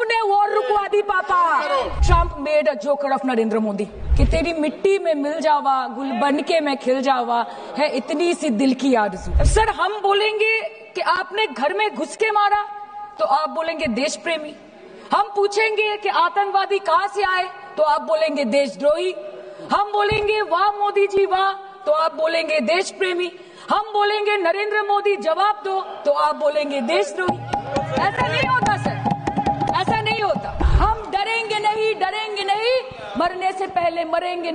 ने वॉर रुकवा दी पापा। Trump made a joker of Narendra Modi कि तेरी मिट्टी में मिल जावा, गुल बन के मैं खिल जावा, है इतनी सी दिल की आरज़ू। सर हम बोलेंगे कि आपने घर में घुस के मारा तो आप बोलेंगे देश प्रेमी। हम पूछेंगे कि आतंकवादी कहां से आए तो आप बोलेंगे देशद्रोही। हम बोलेंगे वाह मोदी जी वाह तो आप बोलेंगे देश प्रेमी। हम बोलेंगे नरेंद्र मोदी जवाब दो तो आप बोलेंगे देशद्रोही। ऐसा नहीं होता सर, ऐसा नहीं होता। हम डरेंगे नहीं, मरने से पहले मरेंगे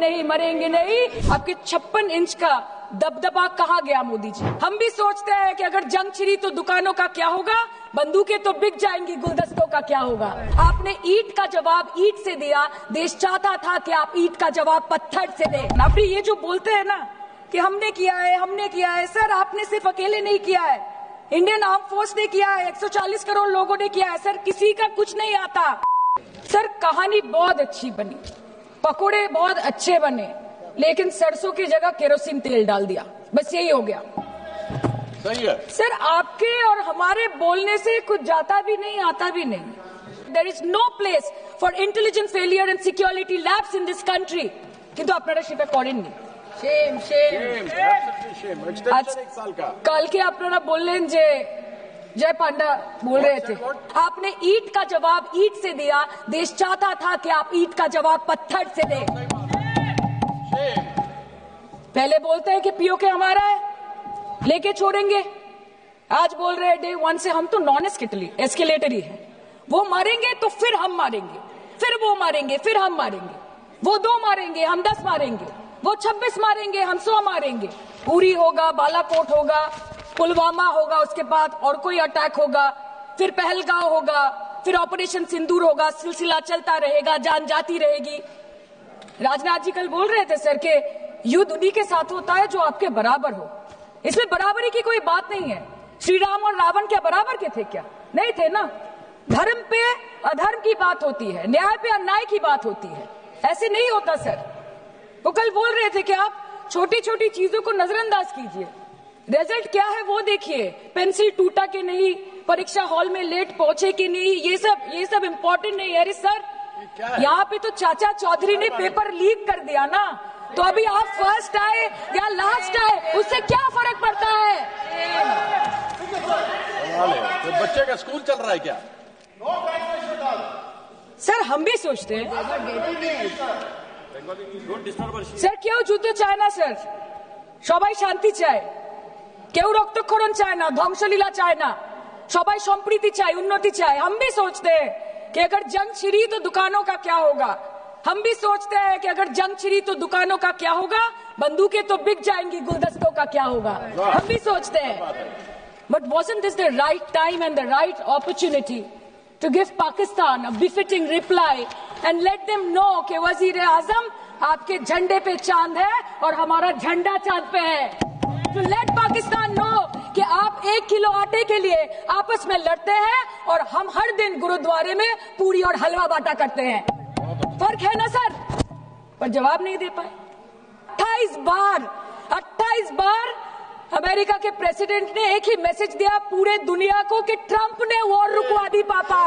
नहीं। आपके 56 इंच का दबदबा कहाँ गया मोदी जी? हम भी सोचते हैं कि अगर जंग छिड़ी तो दुकानों का क्या होगा, बंदूकें तो बिक जाएंगी, गुलदस्तों का क्या होगा। आपने ईंट का जवाब ईंट से दिया, देश चाहता था कि आप ईंट का जवाब पत्थर से दें। आप ये जो बोलते हैं ना कि हमने किया है, सर आपने सिर्फ अकेले नहीं किया है, इंडियन आर्म फोर्स ने किया है, 140 करोड़ लोगों ने किया है। सर किसी का कुछ नहीं आता। सर कहानी बहुत अच्छी बनी, पकोड़े बहुत अच्छे बने, लेकिन सरसों की जगह केरोसिन तेल डाल दिया, बस यही हो गया। सही है सर आपके और हमारे बोलने से कुछ जाता भी नहीं आता भी नहीं। There is no place for intelligence failure and security lapses in this country. কিন্তু আপনারা সেটা করেননি। कल के আপনারা बोललेन जे जय पांडा बोल रहे थे, आपने ईंट का जवाब ईंट से दिया, देश चाहता था कि आप ईंट का जवाब पत्थर से दें। पहले बोलते हैं कि पीओके हमारा है, लेके छोड़ेंगे, आज बोल रहे हैं डे 1 से हम तो नॉन एस्केलेटरी है। वो मारेंगे तो फिर हम मारेंगे, फिर वो मारेंगे, फिर हम मारेंगे, वो 2 मारेंगे हम 10 मारेंगे, वो 26 मारेंगे हम 100 मारेंगे। उरी होगा, बालाकोट होगा, पुलवामा होगा, उसके बाद और कोई अटैक होगा, फिर पहलगांव होगा, फिर ऑपरेशन सिंदूर होगा, सिलसिला चलता रहेगा, जान जाती रहेगी। राजनाथ जी कल बोल रहे थे सर के युद्ध उन्हीं के साथ होता है जो आपके बराबर हो। इसमें बराबरी की कोई बात नहीं है। श्री राम और रावण क्या बराबर के थे क्या? नहीं थे ना। धर्म पे अधर्म की बात होती है, न्याय पे अन्याय की बात होती है, ऐसे नहीं होता सर। वो कल बोल रहे थे कि आप छोटी छोटी चीजों को नजरअंदाज कीजिए, रिजल्ट क्या है वो देखिए, पेंसिल टूटा कि नहीं, परीक्षा हॉल में लेट पहुंचे कि नहीं, ये सब इम्पोर्टेंट नहीं है। अरे सर यहाँ पे तो चाचा चौधरी ने पेपर लीक कर दिया ना, तो अभी आप फर्स्ट आए या लास्ट आए उससे क्या फर्क पड़ता है? तो बच्चे का स्कूल चल रहा है क्या? सर हम भी सोचते हैं স্যার কেউ যুদ্ধ চায় না স্যার, সবাই শান্তি চায়, কেউ রক্তক্ষরণ চায় না, ধ্বংসলীলা চায় না, সবাই সম্প্रीति চায়, उन्नति चाहे। हम भी सोचते हैं कि अगर जंग छिड़ी तो दुकानों का क्या होगा, हम भी सोचते हैं कि अगर जंग छिड़ी तो दुकानों का क्या होगा, बंदूकें तो बिक जाएंगी, गुलदस्तों का क्या होगा, हम भी सोचते हैं। But wasn't this the right time and the right opportunity to give Pakistan a befitting reply and let them know कि वज़ीर-ए-आज़म आपके झंडे पे चांद है और हमारा झंडा चांद पे है। To let Pakistan know कि आप 1 किलो आटे के लिए आपस में लड़ते हैं और हम हर दिन गुरुद्वारे में पूरी और हलवा बांटा करते हैं। फर्क है ना सर? पर जवाब नहीं दे पाए। 28 बार अमेरिका के प्रेसिडेंट ने एक ही मैसेज दिया पूरे दुनिया को कि ट्रंप ने वॉर रुकवा दी पापा,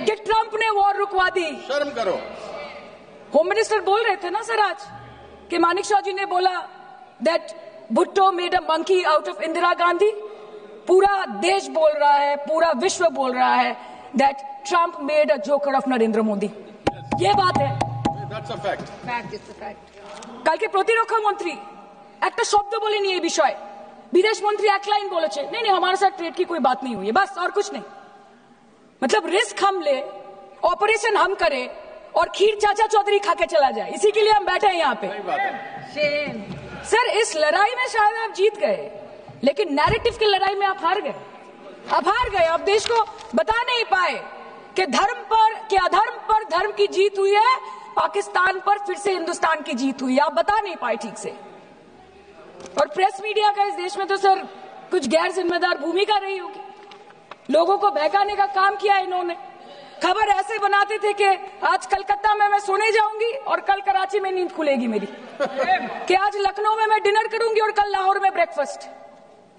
कि ट्रंप ने वॉर रुकवा दी। शर्म करो। होम मिनिस्टर बोल रहे थे ना सर आज कि मानिक शाह जी ने बोला that Bhutto made a monkey out of Indira Gandhi. पूरा देश बोल रहा है, पूरा विश्व बोल रहा है that Trump made a joker of Narendra Modi. ये बात है। That's a fact. Fact is the fact. কালকে প্রতিরক্ষা মন্ত্রী একটা শব্দ বলেনি এই বিষয়ে, विदेश मंत्री एक लाइन बोले नहीं हमारे साथ ट्रेड की कोई बात नहीं हुई है, बस और कुछ नहीं। मतलब रिस्क हम ले, ऑपरेशन हम करें और खीर चाचा चौधरी खा के चला जाए, इसी के लिए हम बैठे हैं यहाँ पे। सर इस लड़ाई में शायद आप जीत गए, लेकिन नैरेटिव की लड़ाई में आप हार गए। आप देश को बता नहीं पाए कि धर्म पर कि अधर्म पर धर्म की जीत हुई है, पाकिस्तान पर फिर से हिंदुस्तान की जीत हुई है, आप बता नहीं पाए ठीक से। और प्रेस मीडिया का इस देश में तो सर कुछ गैर जिम्मेदार भूमिका रही होगी, लोगों को बहकाने का काम किया इन्होंने। खबर ऐसे बनाते थे कि आज कलकत्ता में मैं सोने जाऊंगी और कल कराची में नींद खुलेगी मेरी, कि आज लखनऊ में मैं डिनर करूंगी और कल लाहौर में ब्रेकफास्ट।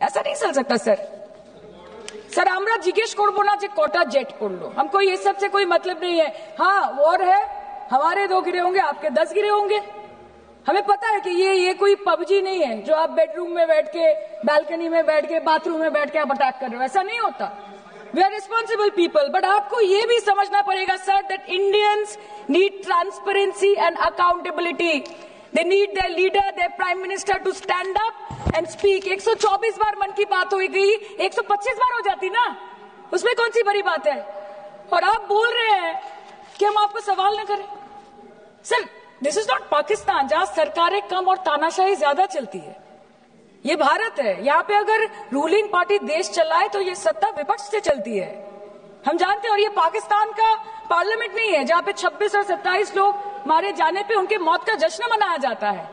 ऐसा नहीं चल सकता सर। सर আমরা জিজ্ঞেস করব না যে কটা জেট করলো, हमको ये सब से कोई मतलब नहीं है। हाँ वॉर है, हमारे 2 गिरे होंगे, आपके 10 गिरे होंगे। हमें पता है कि ये कोई पबजी नहीं है जो आप बेडरूम में बैठ के, बालकनी में बैठ के, बाथरूम में बैठ के आप अटैक कर रहे हो, ऐसा नहीं होता। We are responsible people, but आपको ये भी समझना पड़ेगा sir that Indians need transparency and accountability. They need their leader, their prime minister to stand up and speak. 124 बार मन की बात हो गई, 125 बार हो जाती ना, उसमें कौन सी बड़ी बात है। और आप बोल रहे हैं कि हम आपको सवाल न करें। Sir this is not Pakistan जहां सरकारें कम और तानाशाही ज्यादा चलती है। ये भारत है, यहाँ पे अगर रूलिंग पार्टी देश चलाए तो ये सत्ता विपक्ष से चलती है, हम जानते हैं। और ये पाकिस्तान का पार्लियामेंट नहीं है जहां पे 26 और 27 लोग मारे जाने पे उनके मौत का जश्न मनाया जाता है,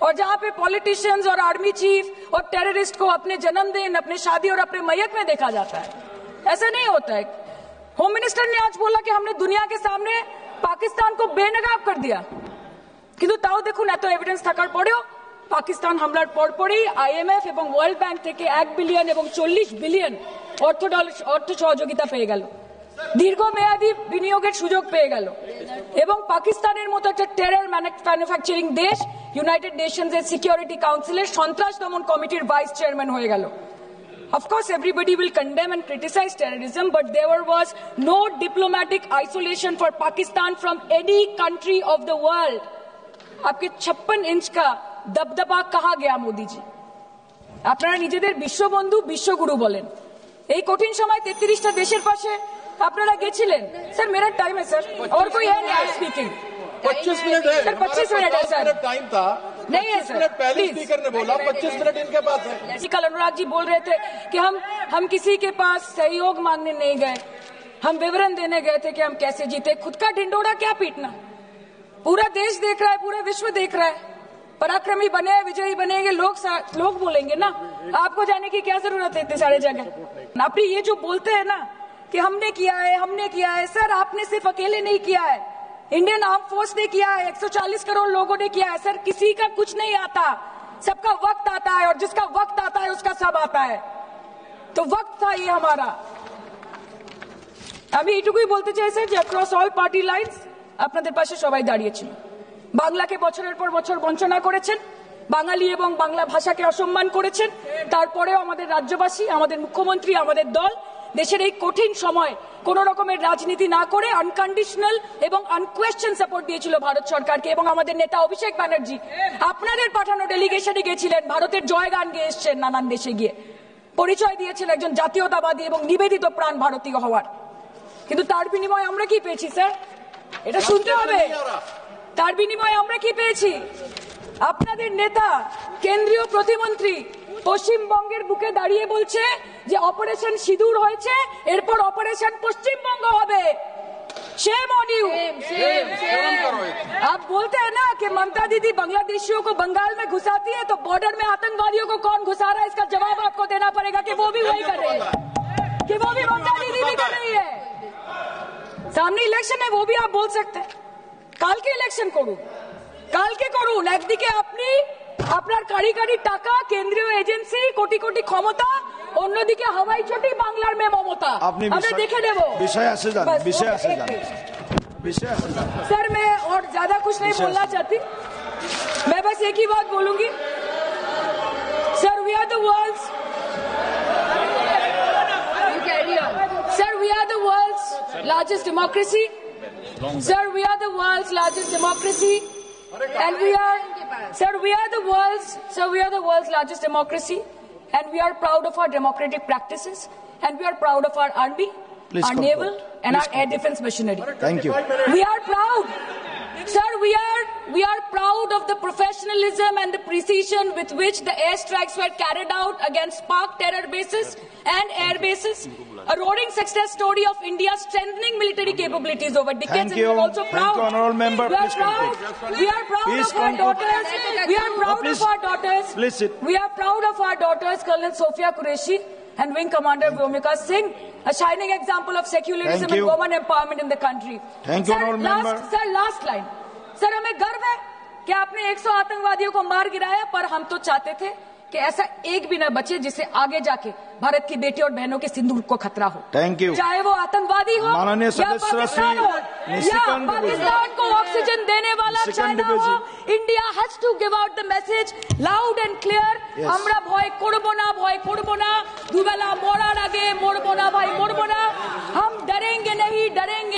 और जहां पे पॉलिटिशियंस और आर्मी चीफ और टेररिस्ट को अपने जन्मदिन, अपने शादी और अपने मैयत में देखा जाता है। ऐसा नहीं होता है। होम मिनिस्टर ने आज बोला कि हमने दुनिया के सामने पाकिस्तान को बेनकाब कर दिया, কিন্তু তাও দেখুন এত এভিডেন্স থাকার পরেও পাকিস্তান হামলার পরপরই আইএমএফ এবং ওয়ার্ল্ড ব্যাংক থেকে 1 বিলিয়ন এবং 40 বিলিয়ন অর্থ সহযোগিতা পেয়ে গেল, দীর্ঘমেয়াদী বিনিয়োগের সুযোগ পেয়ে গেল, এবং পাকিস্তানের মতো একটা টেরর ম্যানুফ্যাকচারিং দেশ ইউনাইটেড নেশনসের সিকিউরিটি কাউন্সিলের সন্ত্রাস দমন কমিটির ভাইস চেয়ারম্যান হয়ে গেল। Of course, everybody will condemn and criticize terrorism, but there was no diplomatic isolation for Pakistan from any country of the world. आपके 56 इंच का दबदबा कहा गया मोदी जी? আপনারা নিজেদের বিশ্ববন্ধু, বিশ্বগুরু বলেন, এই কঠিন সময় 33টা দেশের পাশে আপনারা গেছিলেন। স্যার मेरा टाइम है सर, और कोई है नहीं स्पीकिंग। 25 मिनट है सर, 25 मिनट है सर, टाइम था नहीं है सर, पहले स्पीकर ने बोला 25 मिनट इनके पास है। कल अनुराग जी बोल रहे थे कि हम किसी के पास सहयोग मांगने नहीं गए, हम विवरण देने गए थे कि हम कैसे जीते। खुद का ढिंडोरा क्या पीटना, पूरा देश देख रहा है, पूरा विश्व देख रहा है। पराक्रमी बने, विजयी बनेंगे लोग बोलेंगे ना, आपको जाने की क्या जरूरत है इतने सारे जगह। आप ये जो बोलते हैं ना कि हमने किया है, सर आपने सिर्फ अकेले नहीं किया है, इंडियन आर्म फोर्स ने किया है, 140 करोड़ लोगों ने किया है। सर किसी का कुछ नहीं आता, सबका वक्त आता है, और जिसका वक्त आता है उसका सब आता है। तो वक्त था ये हमारा। আমি এটুকুই বলতে চাই স্যার যে অ্যাক্রস অল পার্টি লাইনস আপনাদের পাশে সবাই দাঁড়িয়েছিল। বাংলাকে বছরের পর বছর বঞ্চনা করেছেন, বাঙালি এবং বাংলা ভাষাকে অসম্মান করেছেন, তারপরেও আমাদের রাজ্যবাসী, আমাদের মুখ্যমন্ত্রী, আমাদের দল দেশের এই কঠিন সময় কোন রকমের রাজনীতি না করে আনকন্ডিশনাল এবং আনকোয়েশ্চন সাপোর্ট দিয়েছিল ভারত সরকারকে। এবং আমাদের নেতা অভিষেক ব্যানার্জি আপনাদের পাঠানো ডেলিগেশনে গেছিলেন, ভারতের জয়গান গেয়ে এসছেন, নানান দেশে গিয়ে পরিচয় দিয়েছেন একজন জাতীয়তাবাদী এবং নিবেদিত প্রাণ ভারতীয় হওয়ার। কিন্তু তার বিনিময়ে আমরা কি পেয়েছি স্যার, এটা শুনতে হবে। তার বিনিময়ে আমরা কি পেয়েছি? আপনাদের নেতা কেন্দ্রীয় প্রতিমন্ত্রী পশ্চিমবঙ্গের বুকে দাঁড়িয়ে বলছে যে অপারেশন সিঁদুর হয়েছে, এরপর অপারেশন পশ্চিমবঙ্গ হবে। Shame on you. आप बोलते हैं ना कि ममता दीदी बांग्लादेशियों को बंगाल में घुसाती है, तो बॉर्डर में आतंकवादियों को कौन घुसा रहा है, इसका जवाब आपको देना पड़ेगा कि वो भी वही कर रही है, कि वो भी ममता दीदी भी कर रही है। सामने इलेक्शन है, वो भी आप बोल सकते हैं। কালকে ইলেকশন করুন, কালকে করুন। একদিকে আপনি আপনার কারিগরি টাকা, কেন্দ্রীয় এজেন্সি, কোটি কোটি ক্ষমতা, অন্যদিকে হাওয়াই চটি বাংলার মে মমতা। আমরা দেখে নেব। विषय से जान। सर मैं और ज्यादा कुछ नहीं बोलना चाहती, मैं बस एक ही बात बोलूंगी। Sir we are the world's largest democracy. Sir, we are the world's largest democracy, and we are the world's largest democracy, and we are proud of our democratic practices, and we are proud of our army, our naval, and our air defense machinery. Thank you. We are proud. Sir, we are proud of the professionalism and the precision with which the airstrikes were carried out against Pak terror bases and air bases. A roaring success story of India's strengthening military capabilities over decades. Thank you. And we are also proud. Thank you, honorable member. We are proud of our daughters. We are proud of our daughters. Please sit. We are proud of our daughters, Colonel Sofia Qureshi and Wing Commander Vyomika Singh, a shining example of secularism and women empowerment in the country. Thank you, honorable member. Sir, last line. Sir हमें गर्व है कि आपने 100 आतंकवादियों को मार गिराया, पर हम तो चाहते थे कि कि ऐसा एक भी न बचे जिससे आगे जाके भारत की बेटी और बहनों के सिंदूर को खतरा हो। Thank you. चाहे वो आतंकवादी हो माननीय या सदस्य पाकिस्तान हो या पाकिस्तान को ऑक्सीजन देने वाला चाइना हो। India has to give out the message loud and clear, আমরা ভয় করব না, দুবেলা মরার আগে মরবো না ভাই, মরবো না। हम डरेंगे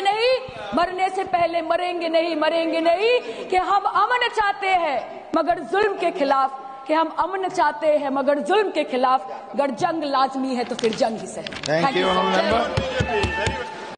नहीं, मरने से पहले मरेंगे नहीं, कि हम अमन चाहते हैं मगर जुल्म के खिलाफ, कि हम अमन चाहते हैं मगर जुल्म के खिलाफ। अगर जंग लाजमी है तो फिर जंग ही सही। Thank you.